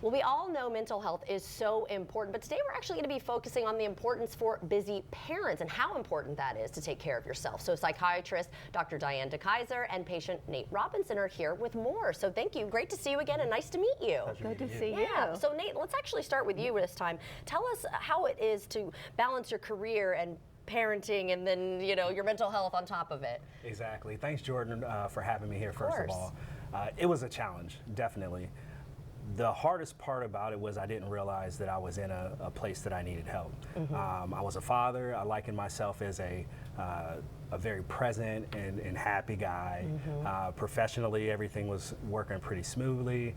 Well, we all know mental health is so important, but today we're actually going to be focusing on the importance for busy parents and how important that is to take care of yourself. So psychiatrist Dr. Diane DeKaiser and patient Nate Robinson are here with more. So thank you. Great to see you again and nice to meet you. Good to see you. Yeah. So Nate, let's actually start with you this time. Tell us how it is to balance your career and parenting and then, you know, your mental health on top of it. Exactly. Thanks, Jordan, for having me here, first of all. It was a challenge, definitely. The hardest part about it was I didn't realize that I was in a place that I needed help. I was a father. I likened myself as a very present and happy guy. Professionally, everything was working pretty smoothly.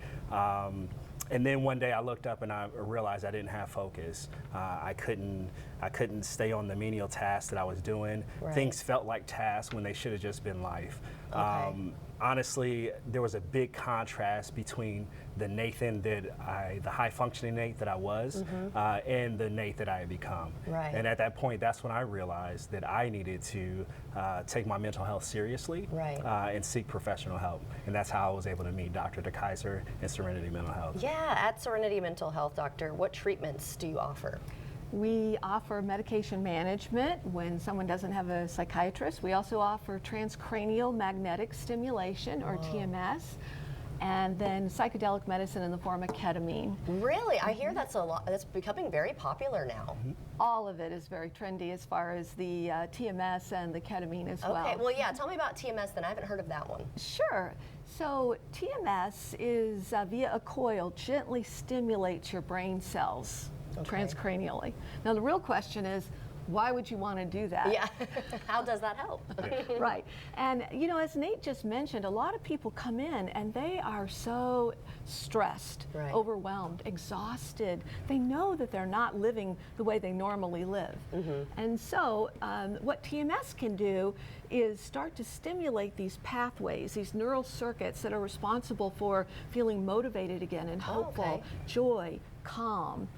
And then one day I looked up and I realized I didn't have focus. I couldn't stay on the menial tasks that I was doing. Things felt like tasks when they should have just been life. Honestly, there was a big contrast between the Nathan the high functioning Nate that I was, and the Nate that I had become. And at that point, that's when I realized that I needed to take my mental health seriously and seek professional help. And that's how I was able to meet Dr. DeKaiser and Serenity Mental Health. Yeah, at Serenity Mental Health, Doctor, what treatments do you offer? We offer medication management when someone doesn't have a psychiatrist. We also offer transcranial magnetic stimulation, or TMS, and then psychedelic medicine in the form of ketamine. Really? I hear that's a lot. That's becoming very popular now. All of it is very trendy as far as the TMS and the ketamine as well. Okay, well, yeah, tell me about TMS then. I haven't heard of that one. Sure. So TMS is via a coil gently stimulates your brain cells transcranially. Now the real question is, why would you want to do that? Yeah, how does that help? Right, and you know, as Nate just mentioned, a lot of people come in and they are so stressed, overwhelmed, exhausted. They know that they're not living the way they normally live. And so what TMS can do is start to stimulate these pathways, these neural circuits that are responsible for feeling motivated again and hopeful, joy, calm.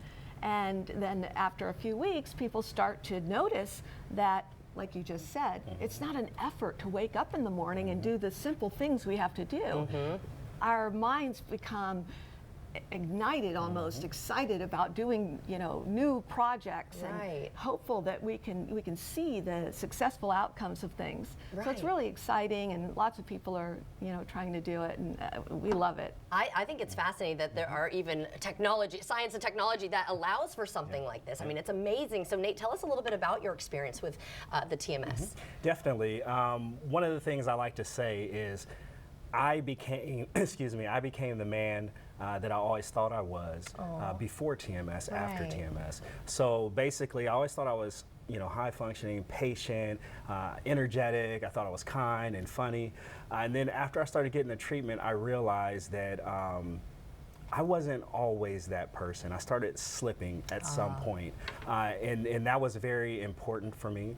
And then after a few weeks, people start to notice that, like you just said, it's not an effort to wake up in the morning and do the simple things we have to do. Our minds become ignited, almost excited about doing, you know, new projects and hopeful that we can see the successful outcomes of things. So it's really exciting, and lots of people are, you know, trying to do it, and we love it. I think it's fascinating that there are even science and technology that allows for something like this. I mean, it's amazing. So Nate, tell us a little bit about your experience with the TMS. Definitely. One of the things I like to say is I became, I became the man that I always thought I was before TMS, after TMS. So basically, I always thought I was, you know, high functioning, patient, energetic. I thought I was kind and funny. And then after I started getting the treatment, I realized that I wasn't always that person. I started slipping at some point. And that was very important for me.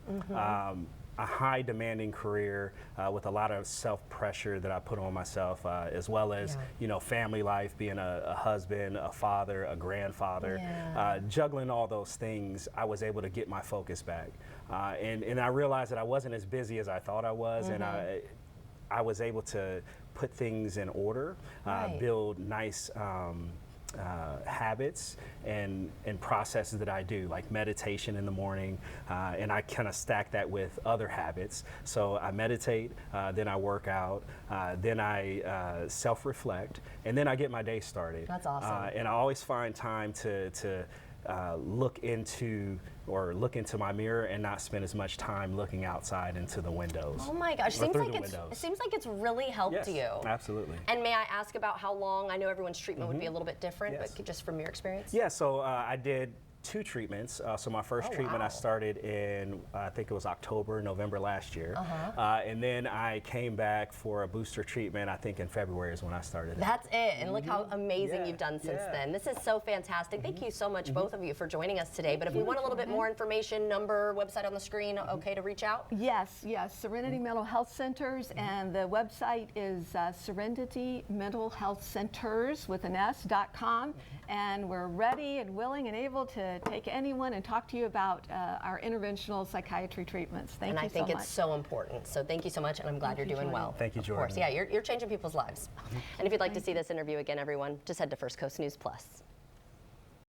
A high demanding career with a lot of self-pressure that I put on myself, as well as, you know, family life, being a husband, a father, a grandfather, juggling all those things. I was able to get my focus back. And I realized that I wasn't as busy as I thought I was, and I was able to put things in order, build nice habits and processes that I do, like meditation in the morning, and I kind of stack that with other habits. So I meditate, then I work out, then I self-reflect, and then I get my day started. That's awesome. And I always find time to look into my mirror and not spend as much time looking outside into the windows. Oh my gosh, it seems like it's really helped you. Absolutely. And may I ask about how long? I know everyone's treatment would be a little bit different, but just from your experience? Yeah, so I did 2 treatments. So my first treatment I started in, I think it was October, November last year. And then I came back for a booster treatment, I think in February is when I started. That's it, and look how amazing you've done since then. This is so fantastic. Thank you so much, both of you, for joining us today. But if we want a little bit more information, number, website on the screen, okay to reach out? Yes, Serenity Mental Health Centers, and the website is Serenity Mental Health Centers with an S.com, and we're ready and willing and able to to take anyone and talk to you about our interventional psychiatry treatments. Thank you so much. And I think it's so important. So thank you so much, and I'm glad you're doing well. Thank you, Jordan. Of course, yeah, you're changing people's lives. And if you'd like to see this interview again, everyone, just head to First Coast News Plus.